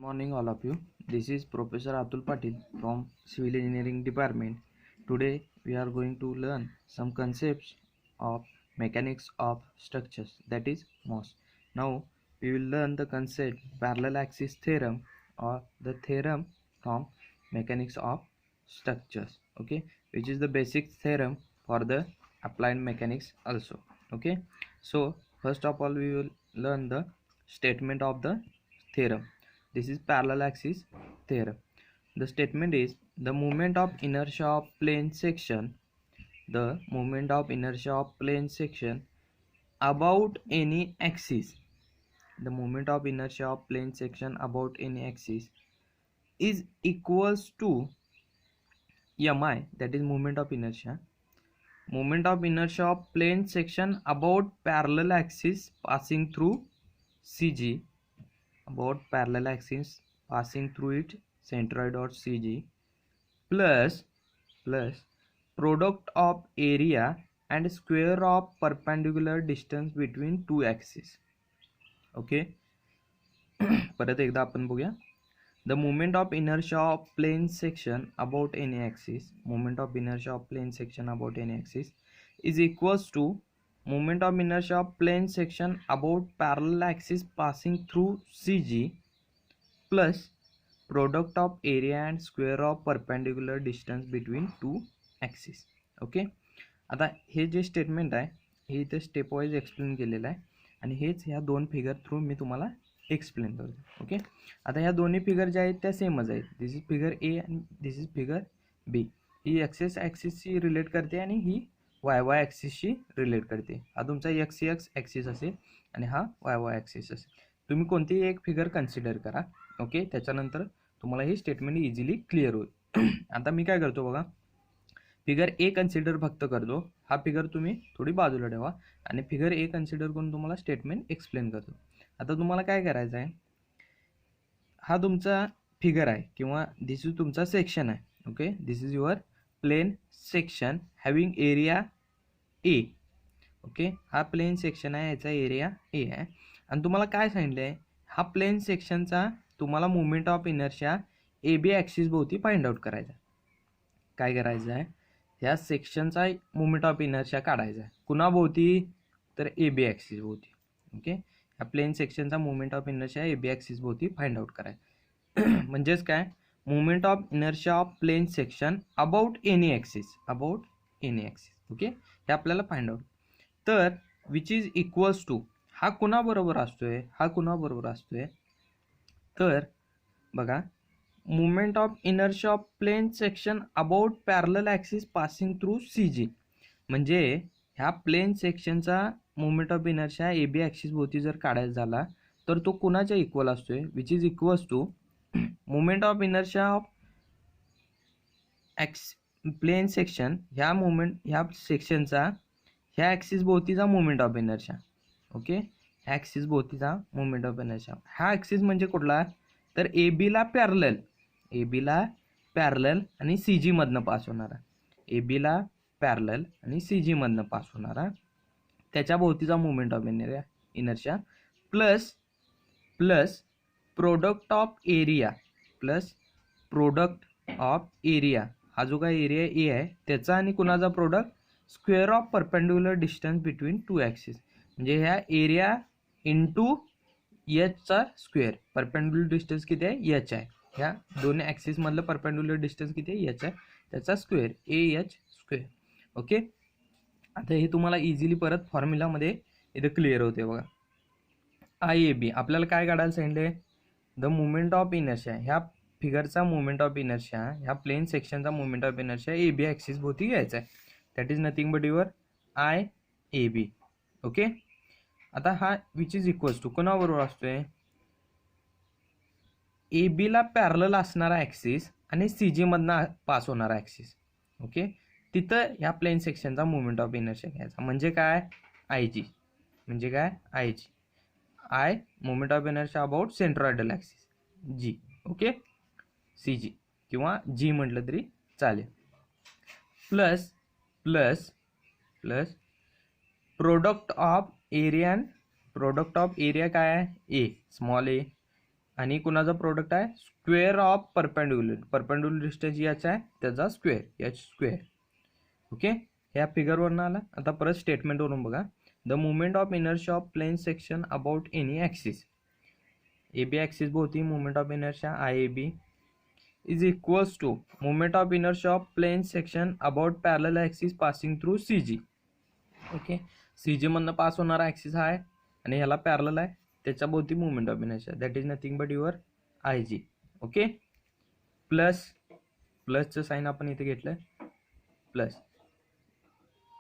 Morning all of you. This is Professor Atul Patil from Civil Engineering Department. Today we are going to learn some concepts of mechanics of structures, that is MOS. Now we will learn the concept parallel axis theorem or the theorem from mechanics of structures, okay, which is the basic theorem for the applied mechanics also. Okay, so first of all we will learn the statement of the theorem. This is parallel axis theorem. The statement is the moment of inertia of plane section, the moment of inertia of plane section about any axis, the moment of inertia of plane section about any axis is equals to mi, that is moment of inertia. Moment of inertia of plane section about parallel axis passing through CG, about parallel axis passing through its centroid or CG, plus product of area and square of perpendicular distance between two axes. Okay, परत एकदा आपण बघूया. The moment of inertia of plane section about any axis, moment of inertia of plane section about any axis is equals to moment of inertia of plane section about parallel axis passing through CG plus product of area and square of perpendicular distance between two axis. Okay, आता हे जे statement आहे हे इथे step wise explain केलेलं आहे आणि हेच ह्या दोन फिगर थ्रू मी तुम्हाला एक्सप्लेन करतो. ओके, आता ह्या दोन्ही फिगर ज्या आहेत त्या सेमच आहेत. दिस इज फिगर ए आणि दिस इज फिगर बी. ही एक्स ॲक्सिसशी रिलेट करते आणि ही वाय वाय ॲक्सिसशी रिलेट करते. हा तुमचा एक्स ॲक्सिस असेल आणि हा वाय वाय ॲक्सिस असेल. तुम्ही कोणतीही एक फिगर कन्सिडर करा. ओके, त्याच्यानंतर तुम्हाला हे स्टेटमेंट इझिली क्लिअर होईल. आता मी काय करतो बघा, फिगर ए कन्सिडर फक्त करतो. हा फिगर तुम्ही थोडी बाजूला ठेवा आणि फिगर ए कन्सिडर करून तुम्हाला स्टेटमेंट एक्सप्लेन करतो. आता तुम्हाला काय करायचं आहे, हा तुमचा फिगर आहे किंवा दिस इज तुमचा सेक्शन आहे. Okay, this is your plane section having area A. Okay, हा प्लेन सेक्शन आहे, याचा एरिया ए आहे आणि तुम्हाला काय सांगितलं आहे, हा प्लेन सेक्शनचा तुम्हाला movement of inertia A B axis भोवती फाइंड आउट करायचा. काय करायचं आहे, ह्या सेक्शनचा मुवमेंट ऑफ इनर्शिया काढायचा आहे. कुणाभोवती, तर ए बी ॲक्सिस भोवती. ओके, ह्या प्लेन सेक्शनचा movement of inertia A B axis भोवती फाइंड आउट करायचा. म्हणजेच काय, movement of inertia of plane section about any axis, about any axis. Okay, हे आपल्याला फाइंड आउट. तर विच इज इक्वल्स टू, हा कुणाबरोबर असतोय, हा कुणाबरोबर असतोय, तर बघा, movement of inertia of plane section about parallel axis passing through CG. म्हणजे ह्या प्लेन सेक्शनचा movement of inertia A B axis भोवती जर काढायचा झाला तर तो कुणाच्या इक्वल असतोय, which is equals to moment of inertia of plane section, ह्या ह्या सेक्शनचा ह्या ॲक्सिस भोवतीचा मुवमेंट ऑफ इनर्शिया. ओके, ह्या ॲक्सिस भोवतीचा मुवमेंट ऑफ इनर्शिया. हा ॲक्सिस म्हणजे कुठला, तर ए बीला पॅरलल, ए बीला पॅरलल आणि CG मधनं पास होणारा, ए बीला पॅरलल आणि CG मधनं पास होणारा त्याच्या भोवतीचा moment of inertia plus product of area, plus product of area, हा जो काय एरिया ए आहे त्याचा आणि कुणाचा product, square of perpendicular distance between two axis. म्हणजे ह्या एरिया इंटू एचचा स्क्वेअर. परपेंडिक्युलर डिस्टन्स किती आहे, एच आहे. ह्या दोन्ही ॲक्सिसमधलं परपेंडिक्युलर डिस्टन्स किती आहे, एच आहे, त्याचा स्क्वेअर, AH स्क्वेअर. ओके, आता हे तुम्हाला इझिली परत फॉर्म्युलामध्ये इथं क्लिअर होते बघा. IAB आपल्याला काय काढायला सांगितले, द मुवमेंट ऑफ इनर्शिया, ह्या फिगरचा मुवमेंट ऑफ इनर्शिया, ह्या प्लेन सेक्शनचा movement of inertia A B axis भोवती घ्यायचा आहे. That is nothing but your IAB. Okay, आता हा विच इज इक्वल्स टू कोणाबरोबर असतोय, ए बीला पॅरलल असणारा ॲक्सिस आणि CG मधनं पास होणारा ॲक्सिस. ओके, तिथं ह्या प्लेन सेक्शनचा मुवमेंट ऑफ इनर्शिया घ्यायचा. म्हणजे काय, IG, म्हणजे काय IG, I movement of inertia about centroidal axis G. Okay, CG किंवा G म्हटलं तरी चालेल. Plus product of area, product of area काय आहे, ए, स्मॉल ए, आणि कुणाचा प्रोडक्ट आहे स्क्वेअर ऑफ परपेंडिक्युलर डिस्टन्स याचा आहे त्याचा स्क्वेअर एच स्क्वेअर. ओके, ह्या फिगरवरून आला. आता परत स्टेटमेंटवरून बघा. The moment of inertia of plane section about any axis, A B axis भोवती moment of inertia I A B is equals to moment of inertia of plane section about parallel axis passing through CG. Okay, CG मधनं pass होणारा axis हा आहे आणि ह्याला parallel आहे, त्याच्या भोवती moment of inertia that is nothing but your I G. Okay, प्लसचं साईन आपण इथे घेतलं, plus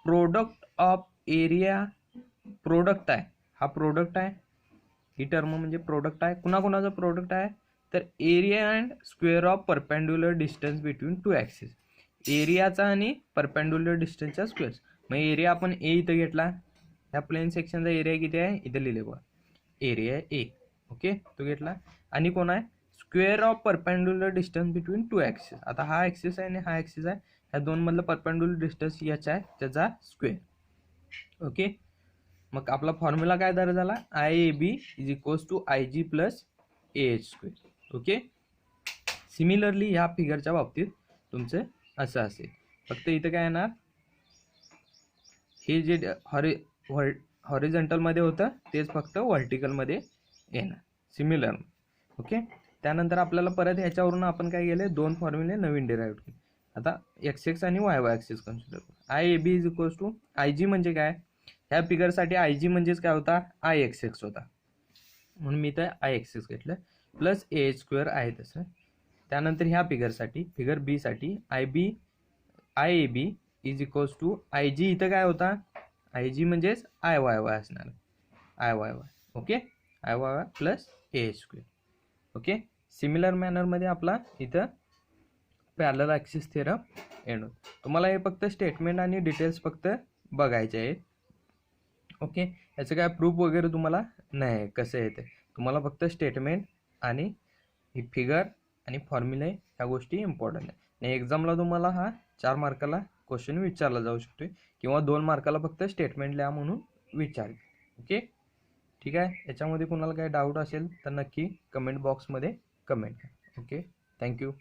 product of area, product आहे हा, प्रोडक्ट आहे ही टर्म म्हणजे प्रोडक्ट आहे. कुणाकुणाचं प्रोडक्ट आहे तर area and square of perpendicular distance between two axis, एरियाचा आणि परपेंडिक्युलर डिस्टन्सचा स्क्वेअर. मग एरिया आपण ए इथं घेतला, ह्या प्लेन सेक्शनचा एरिया किती आहे इथं लिहिले बघा, एरिया ए. ओके, तो घेतला. आणि कोण आहे square of perpendicular distance between two axis. आता हा ॲक्सिस आहे आणि हा ॲक्सिस आहे, ह्या दोन मधलं परपेंडिक्युलर डिस्टन्स याचा आहे त्याचा स्क्वेअर. ओके, मग आपला फॉर्म्युला काय तयार झाला, I A B is equals to I G plus A H square. Okay, similarly ह्या फिगरच्या बाबतीत तुमचं असं असेल, फक्त इथं काय येणार, हे जे हॉरिझॉन्टलमध्ये होतं तेच फक्त व्हर्टिकलमध्ये येणार, सिमिलर. ओके, त्यानंतर आपल्याला परत ह्याच्यावरून आपण काय केले, दोन फॉर्म्युले नवीन डिराईव्ह केले. आता एक्स एक्स आणि वाय वाय ॲक्सिस कन्सिडर करू. I A B is equals to I G म्हणजे काय, ह्या फिगरसाठी आय जी म्हणजेच काय होता आय एक्स एक्स होता, म्हणून मी तर आय एक्स एक्स घेतलं, प्लस ए एच स्क्वेअर आहे तसं. त्यानंतर ह्या फिगरसाठी, फिगर बी साठी I A B is equals to I G, इथं काय होता आय जी म्हणजेच आय वाय वाय असणार, I Y Y. Okay, I Y Y plus A H square. Okay, similar मॅनरमध्ये आपला इथं पॅरलल ॲक्सिस थेरम एंड होतो. तुम्हाला हे फक्त स्टेटमेंट आणि डिटेल्स फक्त बघायचे आहेत. ओके, याचं काय प्रूफ वगैरे तुम्हाला नाही कसं येते, तुम्हाला फक्त स्टेटमेंट आणि ही फिगर आणि फॉर्म्युले ह्या गोष्टी इम्पॉर्टंट आहे. आणि एक्झामला तुम्हाला हा 4 मार्काला क्वेश्चन विचारला जाऊ शकतो किंवा 2 मार्काला फक्त स्टेटमेंट लिहा म्हणून विचार. ओके, ठीक आहे. याच्यामध्ये कुणाला काही डाऊट असेल तर नक्की कमेंट बॉक्समध्ये कमेंट करा. Okay, thank you.